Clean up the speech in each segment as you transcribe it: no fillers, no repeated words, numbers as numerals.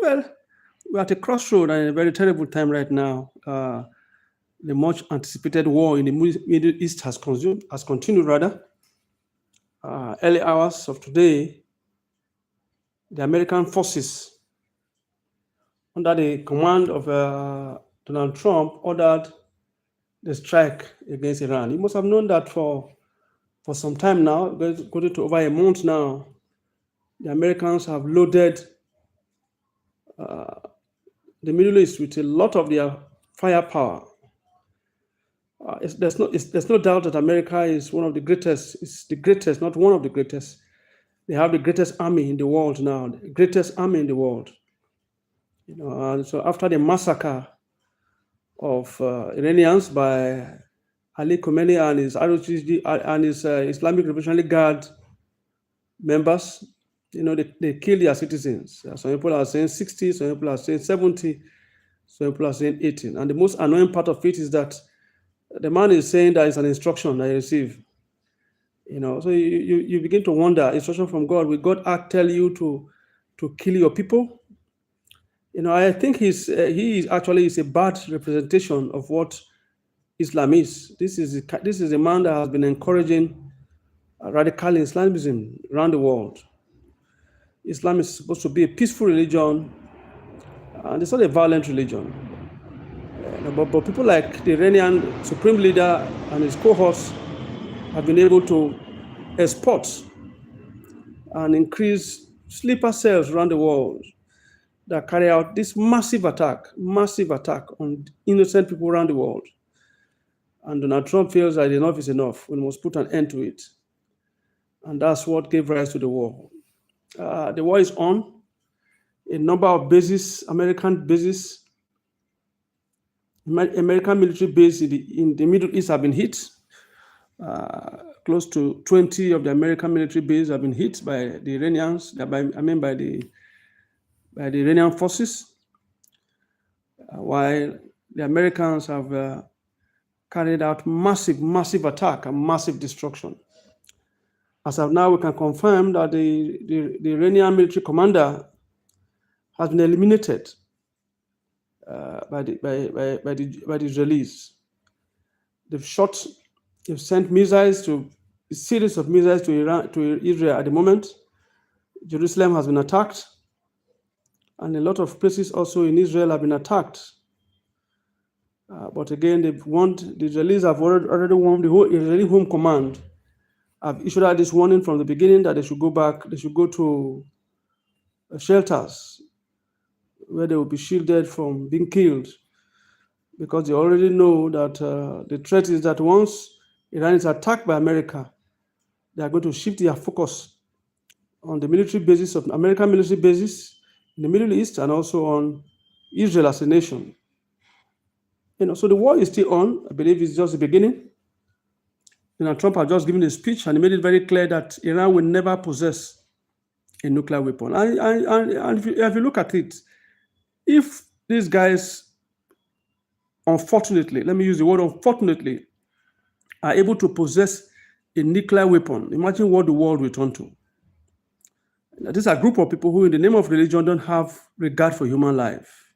Well, we're at a crossroad and a very terrible time right now. The much anticipated war in the Middle East has continued rather. Early hours of today, the American forces, under the command of Donald Trump, ordered the strike against Iran. You must have known that for some time now, going to over a month now, the Americans have loaded the Middle East with a lot of their firepower. There's no doubt that America is one of the greatest. It's the greatest, not one of the greatest. They have the greatest army in the world now, the greatest army in the world. And so after the massacre of Iranians by Ali Khamenei and his ROTG and his Islamic Revolutionary Guard members, they kill their citizens. Some people are saying 60, some people are saying 70, some people are saying 18. And the most annoying part of it is that the man is saying that it's an instruction I receive. So you begin to wonder, instruction from God, will God tell you to kill your people? I think he is actually a bad representation of what Islam is. This is a man that has been encouraging radical Islamism around the world. Islam is supposed to be a peaceful religion, and it's not a violent religion. But people like the Iranian supreme leader and his cohorts have been able to export and increase sleeper cells around the world that carry out this massive attack on innocent people around the world. And Donald Trump feels that enough is enough. We must put an end to it. And that's what gave rise to the war. The war is on. A number of bases, American bases, American military bases in the Middle East have been hit. Close to 20 of the American military bases have been hit by the Iranians, by the Iranian forces, while the Americans have carried out massive attack and massive destruction. As of now, we can confirm that the Iranian military commander has been eliminated by the Israelis. They've sent a series of missiles to Israel at the moment. Jerusalem has been attacked, and a lot of places also in Israel have been attacked. But again, the Israelis have already warned the whole Israeli Home Command. Have issued out this warning from the beginning that they should go back, they should go to shelters where they will be shielded from being killed, because they already know that the threat is that once Iran is attacked by America, they are going to shift their focus on the military bases of American military bases in the Middle East and also on Israel as a nation. So the war is still on. I believe it's just the beginning. Trump has just given a speech and he made it very clear that Iran will never possess a nuclear weapon. And if you look at it, if these guys, unfortunately, let me use the word unfortunately, are able to possess a nuclear weapon, imagine what the world will turn to. These are a group of people who, in the name of religion, don't have regard for human life.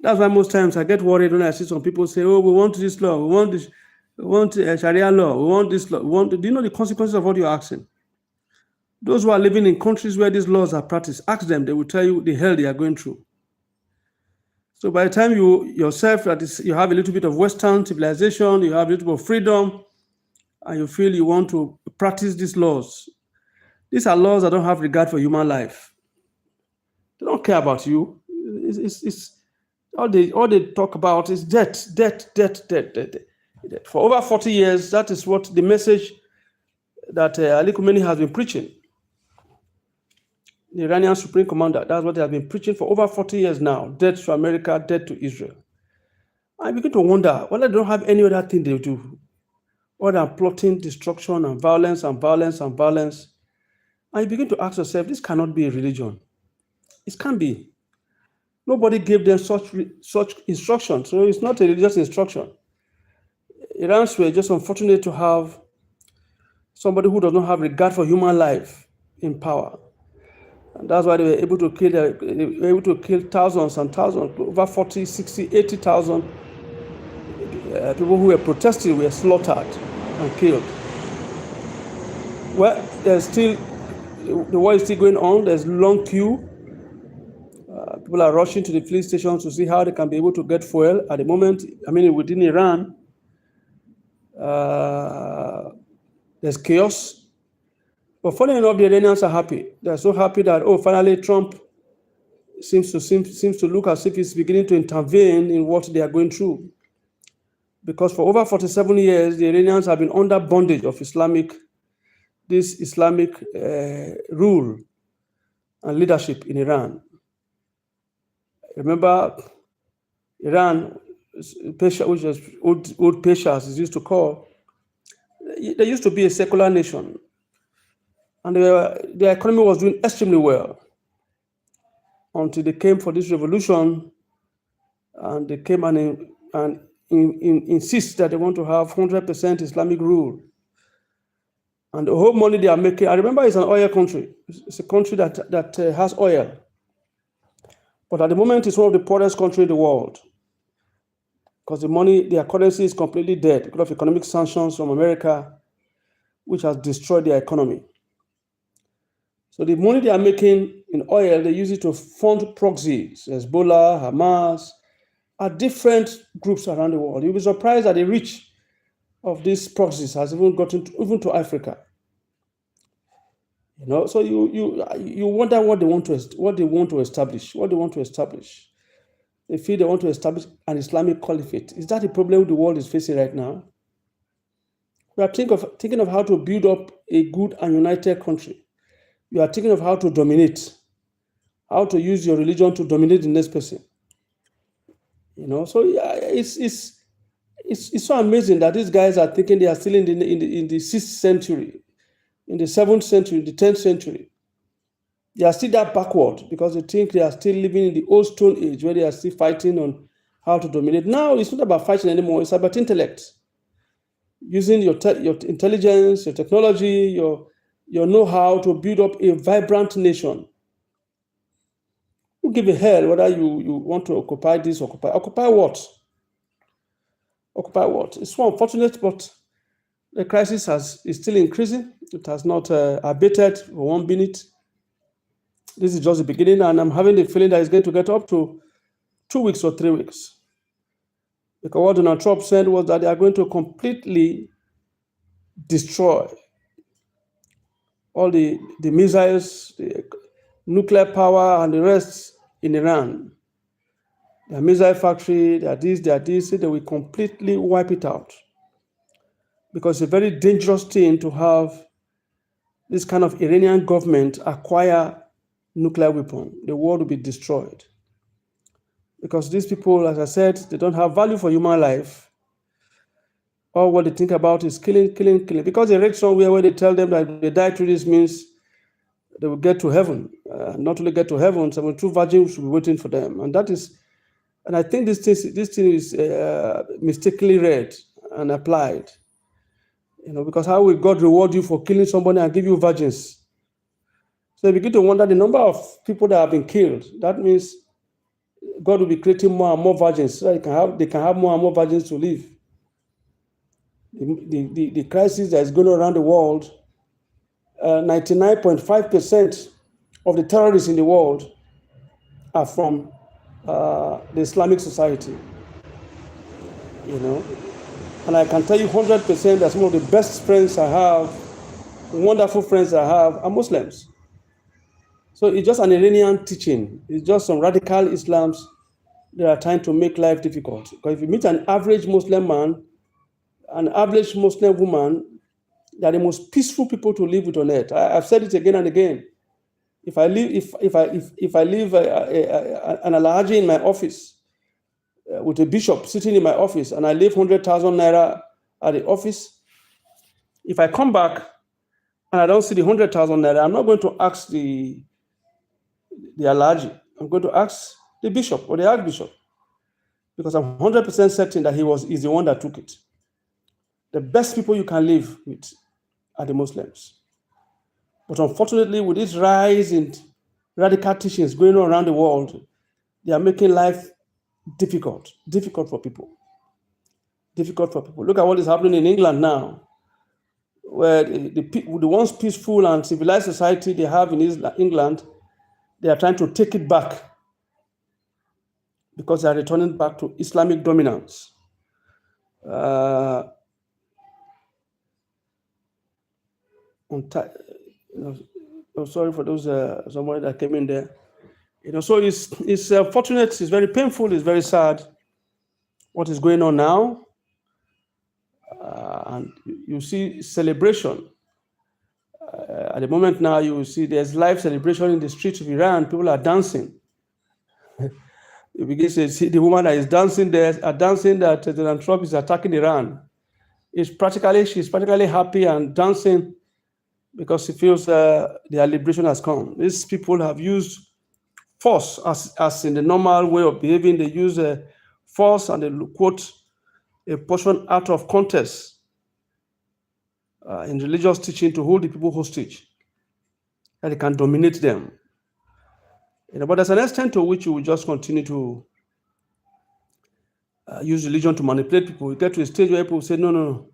That's why most times I get worried when I see some people say, "Oh, we want this law, we want this, we want Sharia law, we want this law, we want." Do you know the consequences of what you're asking? Those who are living in countries where these laws are practiced, ask them; they will tell you the hell they are going through. So by the time you yourself, you have a little bit of Western civilization, you have a little bit of freedom, and you feel you want to practice these laws. These are laws that don't have regard for human life. They don't care about you. It's all they talk about is debt. For over 40 years, that is what the message that Ali Khamenei has been preaching. The Iranian Supreme Commander, that's what they have been preaching for over 40 years now. Debt to America, debt to Israel. I begin to wonder whether they don't have any other thing they do other than plotting destruction and violence and violence and violence. And you begin to ask yourself, this cannot be a religion. It can't be. Nobody gave them such instruction. So it's not a religious instruction. Iranians were just unfortunate to have somebody who does not have regard for human life in power. And that's why they were able to kill thousands and thousands, over 40, 60, 80,000 people who were protesting were slaughtered and killed. Well, the war is still going on. There's long queue. People are rushing to the filling stations to see how they can be able to get fuel. At the moment, within Iran, there's chaos. But funny enough, the Iranians are happy. They're so happy that, finally Trump seems to look as if he's beginning to intervene in what they are going through. Because for over 47 years, the Iranians have been under bondage of Islamic rule and leadership in Iran. Remember, Iran, Persia, which was old Persia, as it's used to call, they used to be a secular nation, and their economy was doing extremely well until they came for this revolution, and they came and insist that they want to have 100% Islamic rule. And the whole money they are making, I remember it's an oil country. It's a country that has oil. But at the moment, it's one of the poorest countries in the world because their currency is completely dead because of economic sanctions from America, which has destroyed their economy. So the money they are making in oil, they use it to fund proxies, Hezbollah, Hamas, different groups around the world. You'll be surprised that the reach of these proxies has even gotten to Africa. So you wonder what they want to establish. They feel they want to establish an Islamic caliphate. Is that the problem the world is facing right now? We are thinking of how to build up a good and united country. You are thinking of how to dominate, how to use your religion to dominate the next person. So it's so amazing that these guys are thinking they are still in the 6th century, in the 7th century, the 10th century. They are still that backward because they think they are still living in the old Stone Age where they are still fighting on how to dominate. Now it's not about fighting anymore. It's about intellect, using your intelligence, your technology, your know-how to build up a vibrant nation. Who give a hell whether you want to occupy this or occupy what? Occupy what? It's so unfortunate, but the crisis is still increasing. It has not abated for 1 minute. This is just the beginning, and I'm having the feeling that it's going to get up to 2 weeks or 3 weeks. Because what Donald Trump said was that they are going to completely destroy all the missiles, the nuclear power, and the rest in Iran. Their missile factory, they are this, they will completely wipe it out. Because it's a very dangerous thing to have this kind of Iranian government acquire nuclear weapon. The world will be destroyed. Because these people, as I said, they don't have value for human life. All what they think about is killing. Because they read somewhere where they tell them that if they die through this means they will get to heaven. Not only get to heaven, 72 virgins will be waiting for them. And I think this thing is mistakenly read and applied. Because how will God reward you for killing somebody and give you virgins? So they begin to wonder the number of people that have been killed. That means God will be creating more and more virgins so that they can have more and more virgins to live. The crisis that is going on around the world, 99.5% of the terrorists in the world are from the Islamic society. And I can tell you 100% that some of the best friends I have, wonderful friends I have, are Muslims. So it's just an Iranian teaching. It's just some radical Islams that are trying to make life difficult. Because if you meet an average Muslim man, an average Muslim woman, they are the most peaceful people to live with on earth. I've said it again and again. If I leave an alhaji in my office with a bishop sitting in my office, and I leave 100,000 naira at the office, if I come back and I don't see the 100,000 naira, I'm not going to ask the alhaji. I'm going to ask the bishop or the archbishop, because I'm 100% certain that he's the one that took it. The best people you can live with are the Muslims. But unfortunately, with this rise in radical teachings going on around the world. They are making life difficult for people. Difficult for people. Look at what is happening in England now, where the once peaceful and civilized society they have in England, they are trying to take it back because they are returning back to Islamic dominance. Sorry for those somebody that came in there. So it's fortunate. It's very painful. It's very sad what is going on now, and you see celebration. At the moment now, you will see there's live celebration in the streets of Iran. People are dancing. You begin to see the woman that is dancing there, are dancing that Donald Trump is attacking Iran. She's practically happy and dancing because she feels their liberation has come. These people have used force as in the normal way of behaving. They use force and they quote a portion out of context in religious teaching to hold the people hostage, that they can dominate them. But there's an extent to which you will just continue to use religion to manipulate people. You get to a stage where people say, no.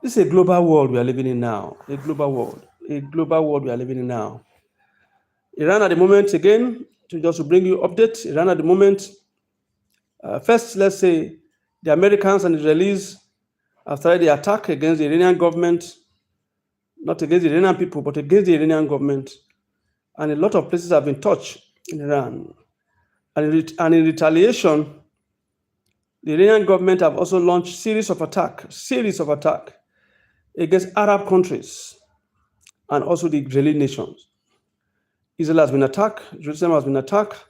This is a global world we are living in now. A global world we are living in now. Iran at the moment, again, to bring you updates, Iran at the moment, first, let's say, the Americans and Israelis have started the attack against the Iranian government, not against the Iranian people, but against the Iranian government. And a lot of places have been touched in Iran. And in retaliation, the Iranian government have also launched series of attack against Arab countries and also the Israeli nations. Israel has been attacked, Jerusalem has been attacked,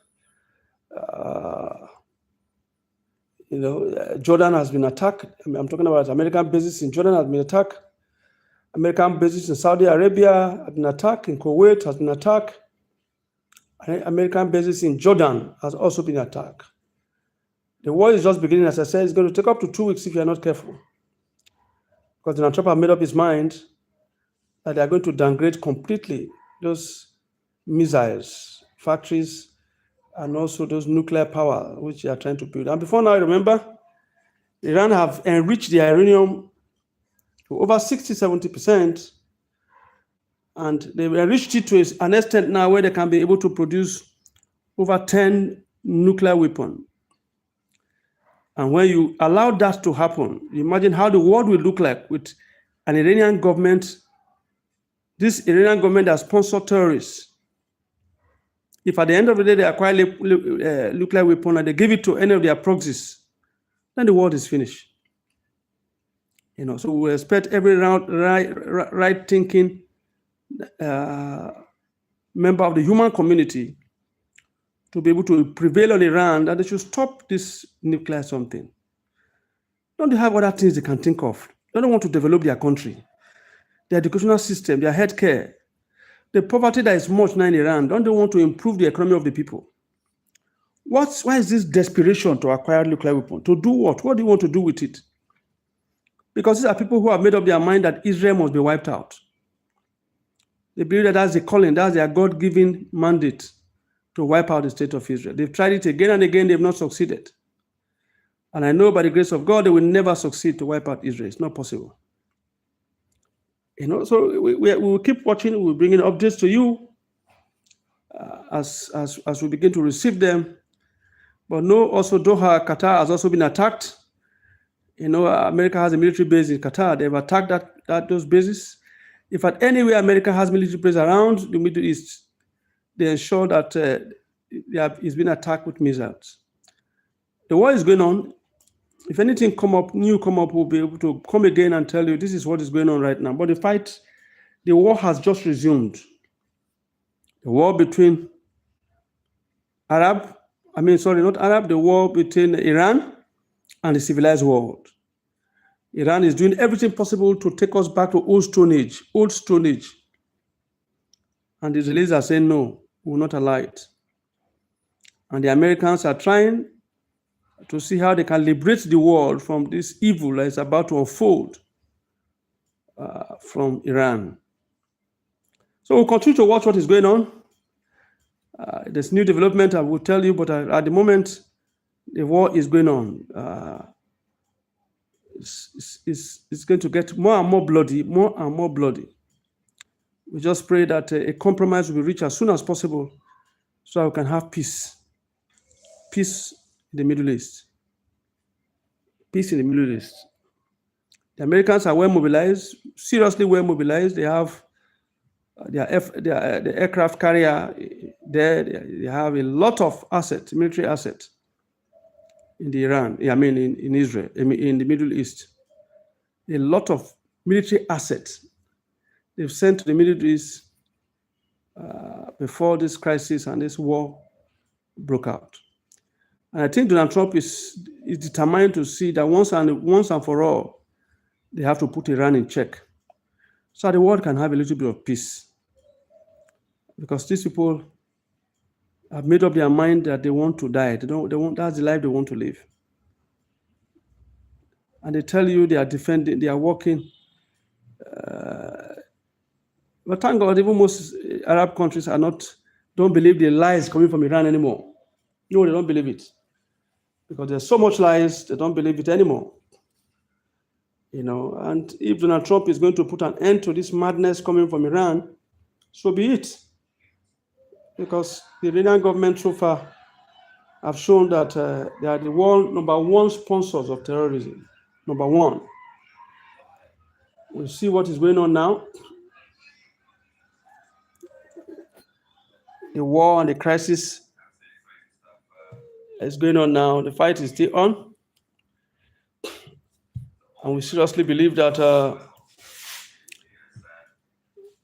Jordan has been attacked. I'm talking about American bases in Jordan has been attacked. American bases in Saudi Arabia have been attacked, in Kuwait has been attacked. American bases in Jordan has also been attacked. The war is just beginning, as I said. It's going to take up to 2 weeks if you're not careful. Because Donald Trump has made up his mind that they are going to downgrade completely those missiles, factories, and also those nuclear power which they are trying to build. And before now, remember, Iran have enriched their uranium to over 60-70%, and they've enriched it to an extent now where they can be able to produce over 10 nuclear weapons. And when you allow that to happen, imagine how the world will look like with an Iranian government, this Iranian government that sponsors terrorists. If at the end of the day they acquire nuclear weapon and they give it to any of their proxies, then the world is finished. So we expect every right-thinking member of the human community to be able to prevail on Iran that they should stop this nuclear something. Don't they have other things they can think of? They don't want to develop their country, their educational system, their healthcare, the poverty that is much now in Iran. Don't they want to improve the economy of the people? Why is this desperation to acquire nuclear weapons? To do what? What do you want to do with it? Because these are people who have made up their mind that Israel must be wiped out. They believe that that's the calling, that's their God-given mandate to wipe out the state of Israel. They've tried it again and again, they've not succeeded. And I know by the grace of God, they will never succeed to wipe out Israel. It's not possible. So we will keep watching, we'll bring in updates to you as we begin to receive them. But also Doha, Qatar has also been attacked. America has a military base in Qatar. They've attacked those bases. If at anywhere America has military base around the Middle East, they ensure that it's been attacked with missiles. The war is going on. If anything new come up, we'll be able to come again and tell you this is what is going on right now. But the war has just resumed. The war between the war between Iran and the civilized world. Iran is doing everything possible to take us back to old Stone Age. And the Israelis are saying, no, we will not allow it. And the Americans are trying to see how they can liberate the world from this evil that is about to unfold from Iran. So we'll continue to watch what is going on. There's new development I will tell you, but at the moment, the war is going on. It's going to get more and more bloody, more and more bloody. We just pray that a compromise will be reached as soon as possible so we can have peace. Peace in the Middle East. Peace in the Middle East. The Americans are well mobilized, seriously well mobilized. They have the aircraft carrier there. They have a lot of assets, military assets in Iran. In Israel, in the Middle East. A lot of military assets they've sent to the Middle East before this crisis and this war broke out. And I think Donald Trump is determined to see that once and for all, they have to put Iran in check, so the world can have a little bit of peace. Because these people have made up their mind that they want to die. They want. That's the life they want to live. And they tell you they are defending, they are working. But thank God, even most Arab countries don't believe the lies coming from Iran anymore. No, they don't believe it. Because there's so much lies, they don't believe it anymore. And if Donald Trump is going to put an end to this madness coming from Iran, so be it. Because the Iranian government so far have shown that they are the world number one sponsors of terrorism. Number one. We'll see what is going on now. The war and the crisis is going on now. The fight is still on. And we seriously believe that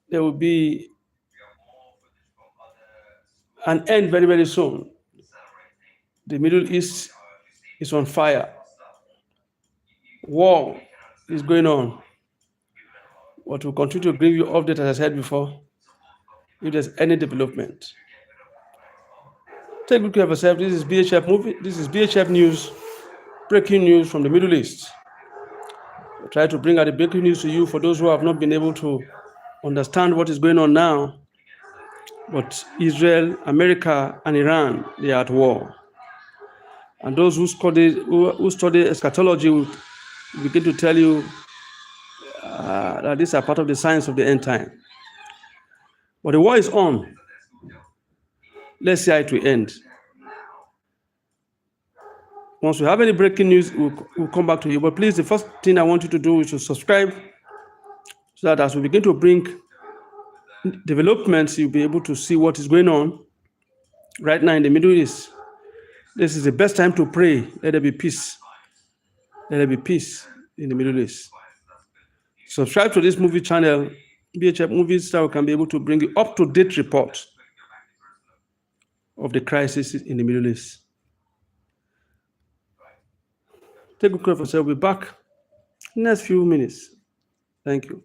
there will be an end very, very soon. The Middle East is on fire. War is going on. But we'll continue to bring you updates, as I said before, if there's any development. Take good care of yourself. This is BHF Movie. This is BHF News, breaking news from the Middle East. We'll try to bring out the breaking news to you for those who have not been able to understand what is going on now. But Israel, America, and Iran, they are at war. And those who study eschatology will begin to tell you that these are part of the science of the end time. But the war is on. Let's see how it will end. Once we have any breaking news, we'll come back to you. But please, the first thing I want you to do is to subscribe, so that as we begin to bring developments, you'll be able to see what is going on right now in the Middle East. This is the best time to pray. Let there be peace. Let there be peace in the Middle East. Subscribe to this movie channel, BHF Movies, so we can be able to bring you up-to-date report of the crisis in the Middle East. Take good care of yourself. We'll be back in the next few minutes. Thank you.